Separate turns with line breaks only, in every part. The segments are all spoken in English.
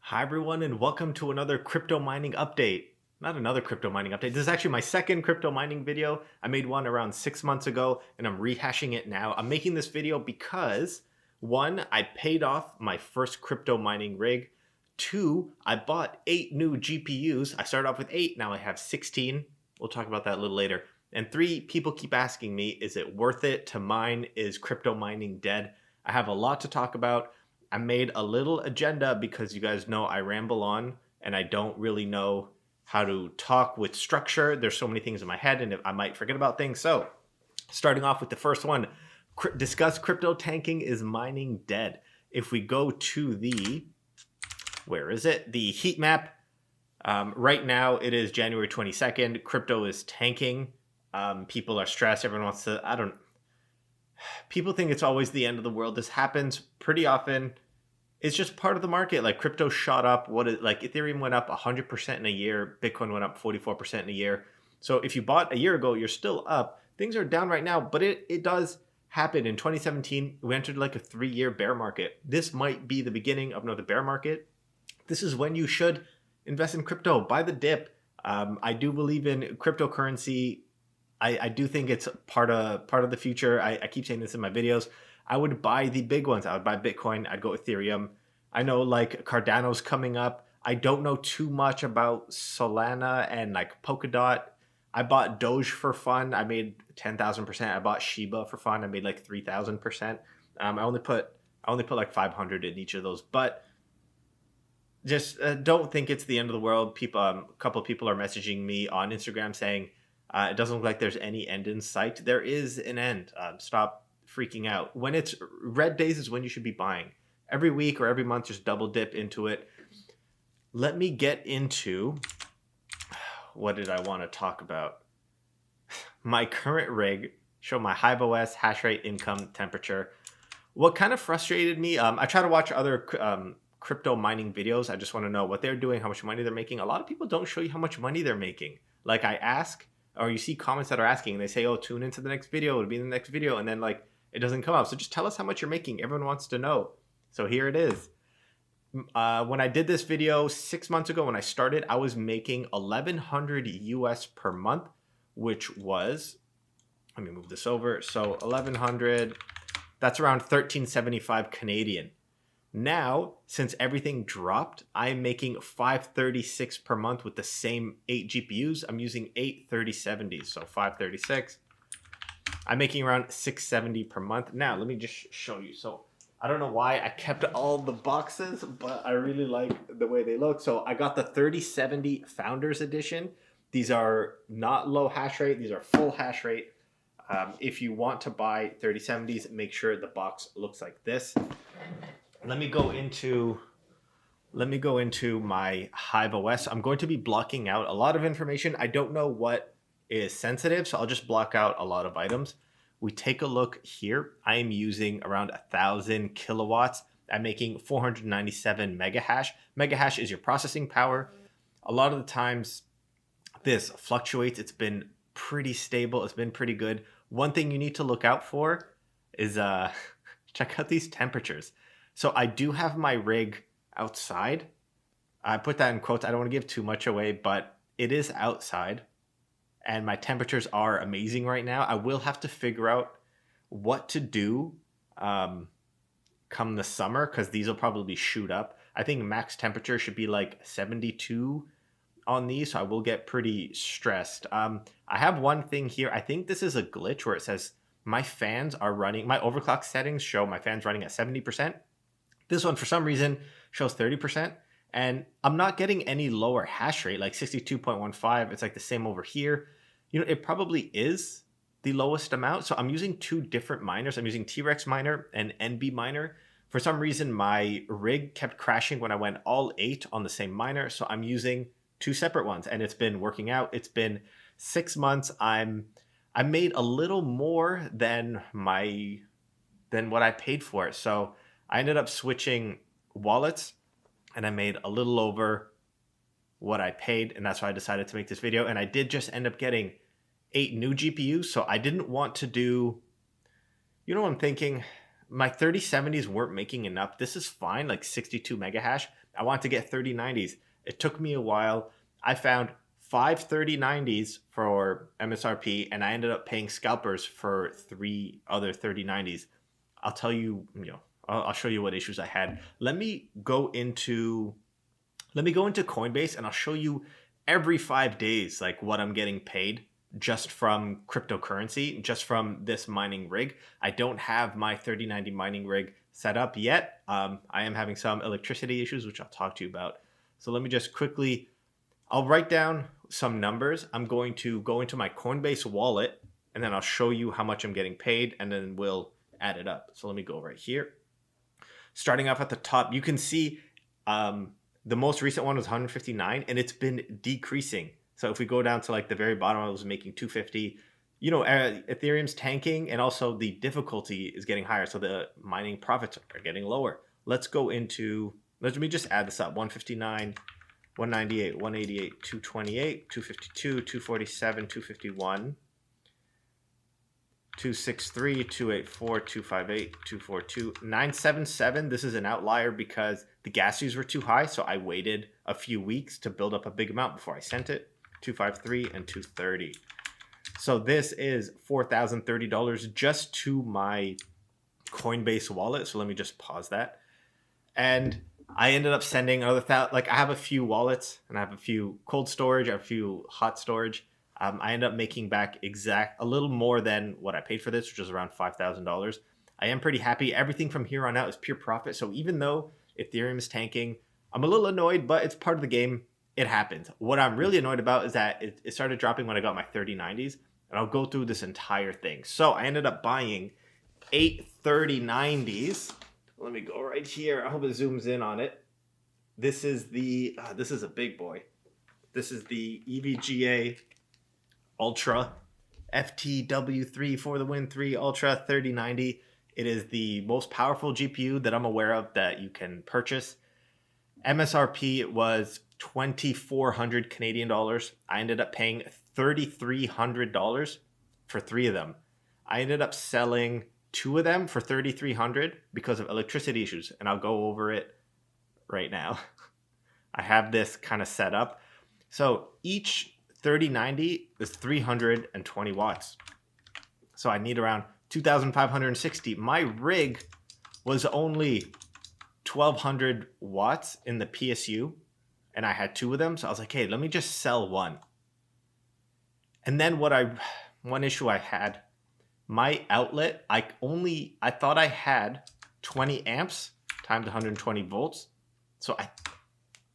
Hi everyone and welcome to another crypto mining update. Not another crypto mining update. This is actually my second crypto mining video. I made one around 6 months ago and I'm rehashing it now. I'm making this video because one, I paid off my first crypto mining rig. Two, I bought 8 new GPUs. I started off with 8, now I have 16. We'll talk about that a little later. And three, people keep asking me, is it worth it to mine? Is crypto mining dead? I have a lot to talk about. I made a little agenda because you guys know I ramble on and I don't really know how to talk with structure. There's so many things in my head and I might forget about things. So, starting off with the first one, discuss crypto tanking, is mining dead? If we go to where is it? The heat map. Right now it is January 22nd. Crypto is tanking. People are stressed. Everyone wants to, people think it's always the end of the world. This happens pretty often. It's just part of the market. Like crypto shot up. Like Ethereum went up 100% in a year. Bitcoin went up 44% in a year. So if you bought a year ago, you're still up. Things are down right now, but it does happen. In 2017, we entered like a 3-year bear market. This might be the beginning of another bear market. This is when you should invest in crypto. Buy the dip. I do believe in cryptocurrency. I do think it's part of the future. I keep saying this in my videos. I would buy the big ones. I would buy Bitcoin. I'd go Ethereum. I know like Cardano's coming up. I don't know too much about Solana and like Polkadot. I bought Doge for fun. I made 10,000%. I bought Shiba for fun. I made like 3,000%. I only put like 500 in each of those. But just don't think it's the end of the world. People, a couple of people are messaging me on Instagram saying, it doesn't look like there's any end in sight. There is an end. Stop freaking out. When it's red days is when you should be buying. Every week or every month, just double dip into it. Let me get into, what did I want to talk about? My current rig, show my Hive OS, hash rate, income, temperature. What kind of frustrated me, I try to watch other crypto mining videos. I just want to know what they're doing, how much money they're making. A lot of people don't show you how much money they're making. Like I ask, or you see comments that are asking, and they say, oh, tune into the next video, it'll be in the next video, and then like it doesn't come up. So just tell us how much you're making. Everyone wants to know. So here it is. When I did this video 6 months ago, when I started, I was making 1,100 US per month, which was, let me move this over. So 1,100, that's around 1375 Canadian. Now, since everything dropped, I'm making 536 per month with the same 8 GPUs. I'm using 8 3070s, so 536. I'm making around 670 per month. Now, let me just show you. So I don't know why I kept all the boxes, but I really like the way they look. So I got the 3070 Founders Edition. These are not low hash rate. These are full hash rate. If you want to buy 3070s, make sure the box looks like this. Let me go into my Hive OS. I'm going to be blocking out a lot of information. I don't know what is sensitive, so I'll just block out a lot of items. We take a look here. I am using around 1,000 kilowatts. I'm making 497 mega hash. Mega hash is your processing power. A lot of the times this fluctuates. It's been pretty stable. It's been pretty good. One thing you need to look out for is check out these temperatures. So I do have my rig outside. I put that in quotes. I don't want to give too much away, but it is outside. And my temperatures are amazing right now. I will have to figure out what to do come the summer, because these will probably shoot up. I think max temperature should be like 72 on these, so I will get pretty stressed. I have one thing here. I think this is a glitch where it says my fans are running, my overclock settings show my fans running at 70%. This one, for some reason, shows 30%. And I'm not getting any lower hash rate, like 62.15. It's like the same over here. You know, it probably is the lowest amount. So I'm using 2 different miners. I'm using T-Rex miner and NB miner. For some reason, my rig kept crashing when I went all 8 on the same miner. So I'm using 2 separate ones, and it's been working out. It's been 6 months. I made a little more than what I paid for it. So I ended up switching wallets, and I made a little over what I paid, and that's why I decided to make this video. And I did just end up getting 8 new GPUs, so I didn't want to do, you know what I'm thinking? My 3070s weren't making enough. This is fine, like 62 mega hash. I want to get 3090s. It took me a while. I found 5 3090s for MSRP, and I ended up paying scalpers for 3 other 3090s. I'll tell you, I'll show you what issues I had. Let me go into Coinbase, and I'll show you every 5 days like what I'm getting paid just from cryptocurrency, just from this mining rig. I don't have my 3090 mining rig set up yet. I am having some electricity issues, which I'll talk to you about. So let me just quickly, I'll write down some numbers. I'm going to go into my Coinbase wallet, and then I'll show you how much I'm getting paid, and then we'll add it up. So let me go right here. Starting off at the top, you can see the most recent one was 159, and it's been decreasing. So if we go down to like the very bottom, I was making 250. Ethereum's tanking, and also the difficulty is getting higher. So the mining profits are getting lower. Let me just add this up. 159, 198, 188, 228, 252, 247, 251, 263, 284, 258, 242, 977. This is an outlier because the gas fees were too high. So I waited a few weeks to build up a big amount before I sent it. 253 and 230. So this is $4,030 just to my Coinbase wallet. So let me just pause that. And I ended up sending another I have a few wallets, and I have a few cold storage, I have a few hot storage. I ended up making back a little more than what I paid for this, which is around $5,000. I am pretty happy. Everything from here on out is pure profit. So even though Ethereum is tanking, I'm a little annoyed, but it's part of the game. It happens. What I'm really annoyed about is that it started dropping when I got my 3090s, and I'll go through this entire thing. So I ended up buying 8 3090s. Let me go right here. I hope it zooms in on it. This is a big boy. This is the EVGA Ultra FTW3 for the win 3 Ultra 3090. It is the most powerful GPU that I'm aware of that you can purchase. MSRP was 2,400 Canadian dollars. I ended up paying $3,300 for 3 of them. I ended up selling 2 of them for $3,300 because of electricity issues, and I'll go over it right now. I have this kind of set up. So each 3090 is 320 watts. So I need around 2,560. My rig was only 1,200 watts in the PSU, and I had 2 of them. So I was like, hey, let me just sell one. And then one issue I had, my outlet, I thought I had 20 amps times 120 volts. So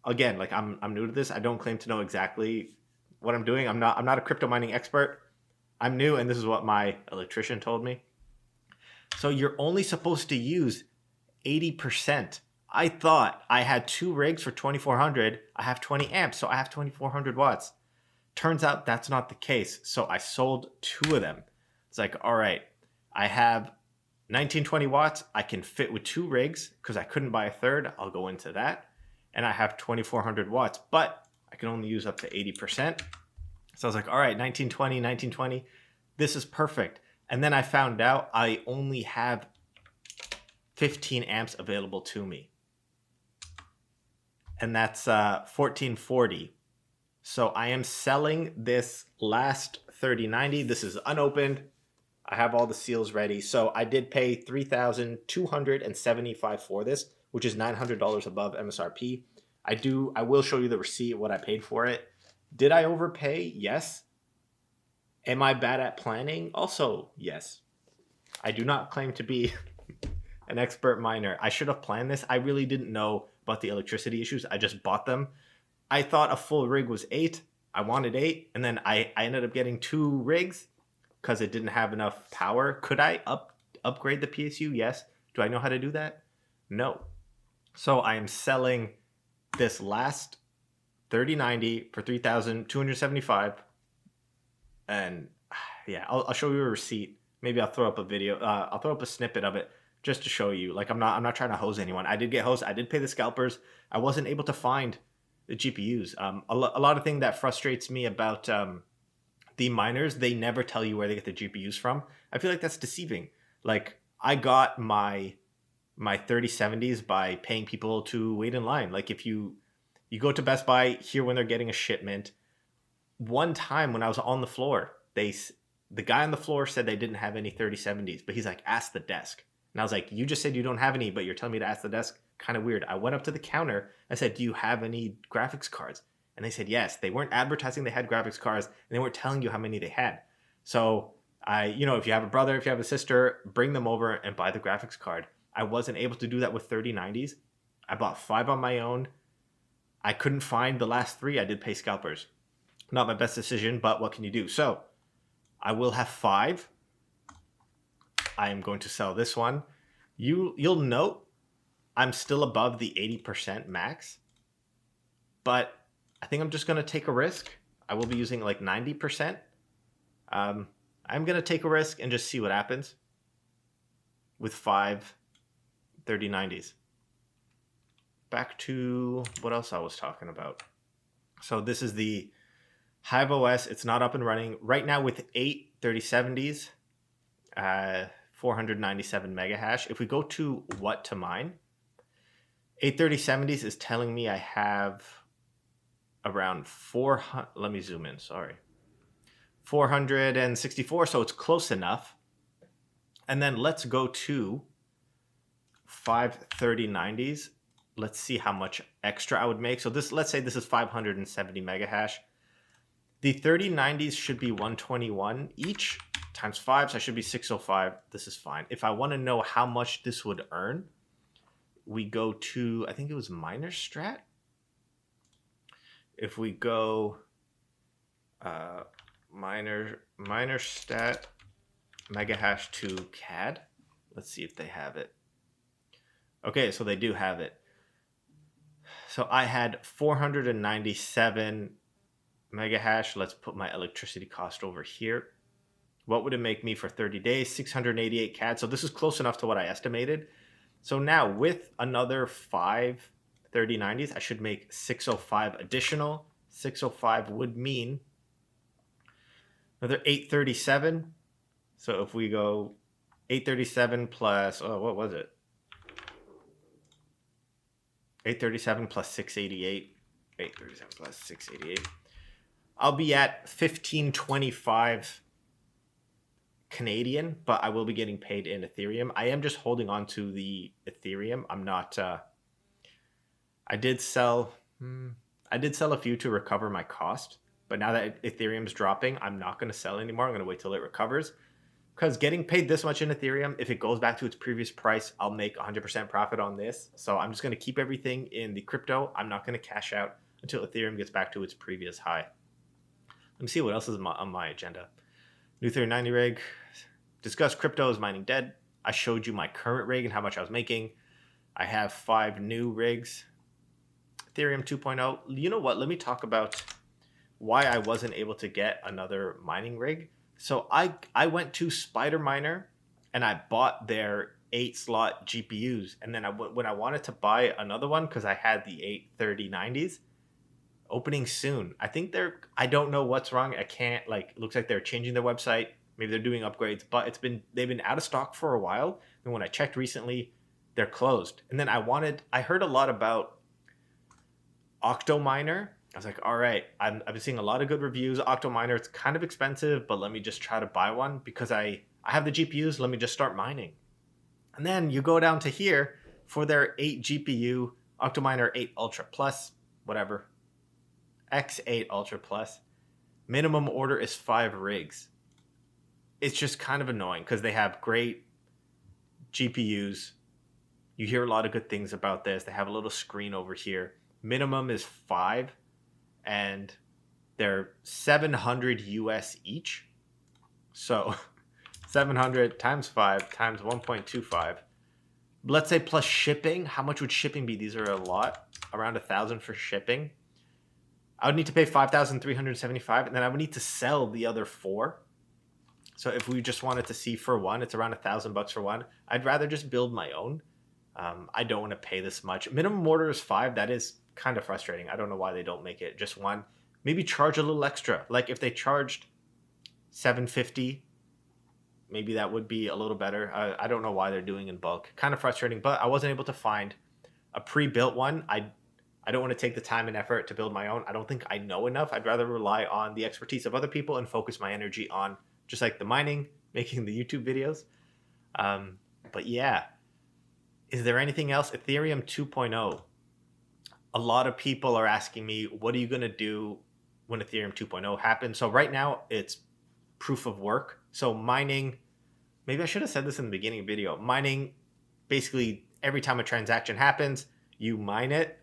I'm new to this. I don't claim to know exactly what I'm doing. I'm not a crypto mining expert. I'm new, and this is what my electrician told me. So you're only supposed to use 80%. I thought I had 2 rigs for 2,400. I have 20 amps, so I have 2,400 watts. Turns out that's not the case. So I sold 2 of them. It's like, all right, I have 1920 watts. I can fit with 2 rigs because I couldn't buy a third. I'll go into that. And I have 2,400 watts, but I can only use up to 80%. So I was like, all right, 1920. This is perfect. And then I found out I only have 15 amps available to me. And that's 1440. So I am selling this last 3090. This is unopened. I have all the seals ready. So I did pay $3,275 for this, which is $900 above MSRP. I will show you the receipt, what I paid for it. Did I overpay? Yes. Am I bad at planning? Also, yes. I do not claim to be an expert miner. I should have planned this. I really didn't know about the electricity issues. I just bought them. I thought a full rig was 8. I wanted 8, and then I ended up getting 2 rigs because it didn't have enough power. Could I upgrade the PSU? Yes. Do I know how to do that? No. So I am selling this last 3090 for $3,275, and yeah, I'll show you a receipt. Maybe I'll throw up a video. I'll throw up a snippet of it just to show you. Like I'm not trying to hose anyone. I did get hosed. I did pay the scalpers. I wasn't able to find the GPUs. A lot of thing that frustrates me about the miners, they never tell you where they get the GPUs from. I feel like that's deceiving. Like I got my my 3070s by paying people to wait in line. Like if you go to Best Buy, hear when they're getting a shipment. One time when I was on the floor, the guy on the floor said they didn't have any 3070s, but he's like, ask the desk. And I was like, you just said you don't have any, but you're telling me to ask the desk? Kind of weird. I went up to the counter. I said, do you have any graphics cards? And they said, yes. They weren't advertising they had graphics cards, and they weren't telling you how many they had. So if you have a brother, if you have a sister, bring them over and buy the graphics card. I wasn't able to do that with 3090s. I bought 5 on my own. I couldn't find the last 3. I did pay scalpers. Not my best decision, but what can you do? So I will have 5. I am going to sell this one. You'll note I'm still above the 80% max, but I think I'm just going to take a risk. I will be using like 90%. I'm going to take a risk and just see what happens with 5 3090s. Back to what else I was talking about. So this is the Hive OS. It's not up and running right now with 8 3070s, 497 mega hash. If we go to what to mine, 8 3070s is telling me I have around 400. Let me zoom in. Sorry, 464. So it's close enough. And then let's go to 5 3090s. Let's see how much extra I would make. So let's say this is 570 mega hash. The 3090s should be 121 each times 5, so I should be 605. This is fine. If I want to know how much this would earn, we go to, I think it was miner strat. If we go miner stat mega hash to CAD, let's see if they have it. Okay, so they do have it. So I had 497 mega hash. Let's put my electricity cost over here. What would it make me for 30 days? 688 CAD. So this is close enough to what I estimated. So now with another 5 3090s, I should make 605 additional. 605 would mean another 837. So if we go 837 plus, what was it? 837 plus 688. 837 plus 688. I'll be at 1525 Canadian, but I will be getting paid in Ethereum. I am just holding on to the Ethereum. I'm not. I did sell a few to recover my cost, but now that Ethereum's dropping, I'm not going to sell anymore. I'm going to wait till it recovers, because getting paid this much in Ethereum, if it goes back to its previous price, I'll make 100% profit on this. So I'm just going to keep everything in the crypto. I'm not going to cash out until Ethereum gets back to its previous high. Let me see what else is on my agenda. New 3090 rig. Discuss crypto. Is mining dead? I showed you my current rig and how much I was making. I have 5 new rigs. Ethereum 2.0. You know what? Let me talk about why I wasn't able to get another mining rig. So I went to Spider Miner and I bought their 8-slot GPUs. And then when I wanted to buy another one, because I had the 8 3090s, opening soon. I think I don't know what's wrong. It looks like they're changing their website. Maybe they're doing upgrades, but they've been out of stock for a while. And when I checked recently, they're closed. And then I heard a lot about Octominer. I was like, all right, I've been seeing a lot of good reviews. Octominer, it's kind of expensive, but let me just try to buy one because I have the GPUs. Let me just start mining. And then you go down to here for their 8 GPU Octominer 8 Ultra Plus, whatever. X8 Ultra Plus. Minimum order is 5 rigs. It's just kind of annoying because they have great GPUs. You hear a lot of good things about this. They have a little screen over here. Minimum is 5, and they're 700 US each. So 700 times 5 times 1.25. Let's say plus shipping. How much would shipping be? These are a lot. Around 1,000 for shipping. I would need to pay 5,375, and then I would need to sell the other 4. So if we just wanted to see for one, it's around $1,000 for one. I'd rather just build my own. I don't want to pay this much. Minimum order is 5. That is kind of frustrating. I don't know why they don't make it just 1. Maybe charge a little extra. Like if they charged $750 maybe that would be a little better. I don't know why they're doing in bulk. Kind of frustrating, but I wasn't able to find a pre-built one. I don't want to take the time and effort to build my own. I don't think I know enough. I'd rather rely on the expertise of other people and focus my energy on just like the mining, making the YouTube videos. But yeah, is there anything else? Ethereum 2.0. A lot of people are asking me, what are you going to do when Ethereum 2.0 happens? So right now it's proof of work. So mining, maybe I should have said this in the beginning of the video. Mining, basically every time a transaction happens, you mine it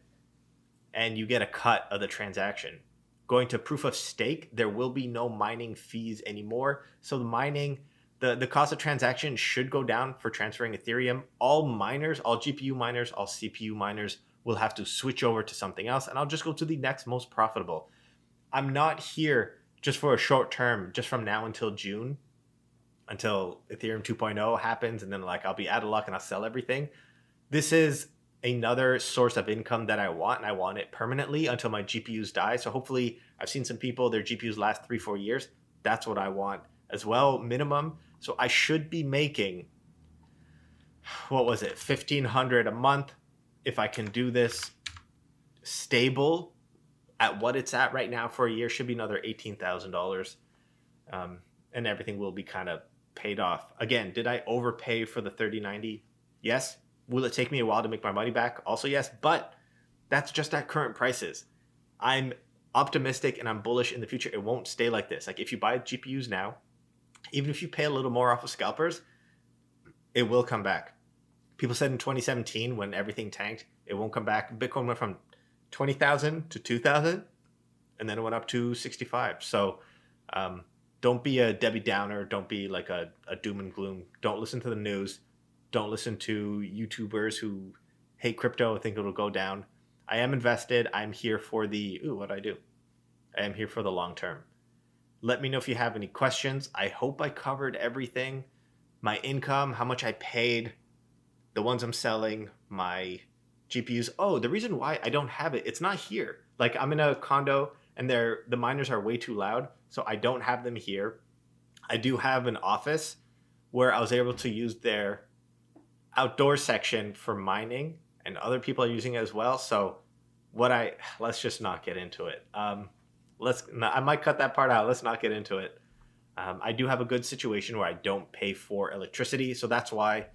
and you get a cut of the transaction. Going to proof of stake, there will be no mining fees anymore. So the mining, the cost of transaction should go down for transferring Ethereum. All miners, all GPU miners, all CPU miners will have to switch over to something else. And I'll just go to the next most profitable. I'm not here just for a short term, just from now until June, until Ethereum 2.0 happens. And then like I'll be out of luck and I'll sell everything. This is another source of income that I want, and I want it permanently until my GPUs die. So hopefully I've seen some people, their GPUs last 3-4 years. That's what I want as well, minimum. So I should be making, what was it, $1,500 a month if I can do this stable at what it's at right now for a year. Should be another $18,000, and everything will be kind of paid off. Again, did I overpay for the 3090? Yes. Will it take me a while to make my money back? Also yes, but that's just at current prices. I'm optimistic and I'm bullish in the future. It won't stay like this. Like if you buy GPUs now, even if you pay a little more off of scalpers, it will come back. People said in 2017 when everything tanked, it won't come back. Bitcoin went from 20,000 to 2,000 and then it went up to 65. So don't be a Debbie Downer. Don't be like a doom and gloom. Don't listen to the news. Don't listen to YouTubers who hate crypto and think it'll go down. I am invested. I'm here for the, what do I do? I am here for the long term. Let me know if you have any questions. I hope I covered everything. My income, how much I paid, the ones I'm selling, my GPUs. Oh, the reason why I don't have it, it's not here. Like I'm in a condo and the miners are way too loud. So I don't have them here. I do have an office where I was able to use their outdoor section for mining, and other people are using it as well. So let's just not get into it. I might cut that part out. Let's not get into it. I do have a good situation where I don't pay for electricity. So that's why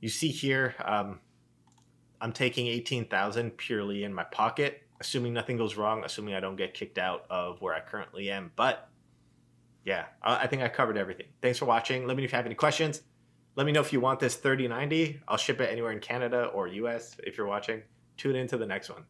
you see here, I'm taking 18,000 purely in my pocket, assuming nothing goes wrong, assuming I don't get kicked out of where I currently am. But yeah, I think I covered everything. Thanks for watching. Let me know if you have any questions. Let me know if you want this 3090. I'll ship it anywhere in Canada or US if you're watching. Tune in to the next one.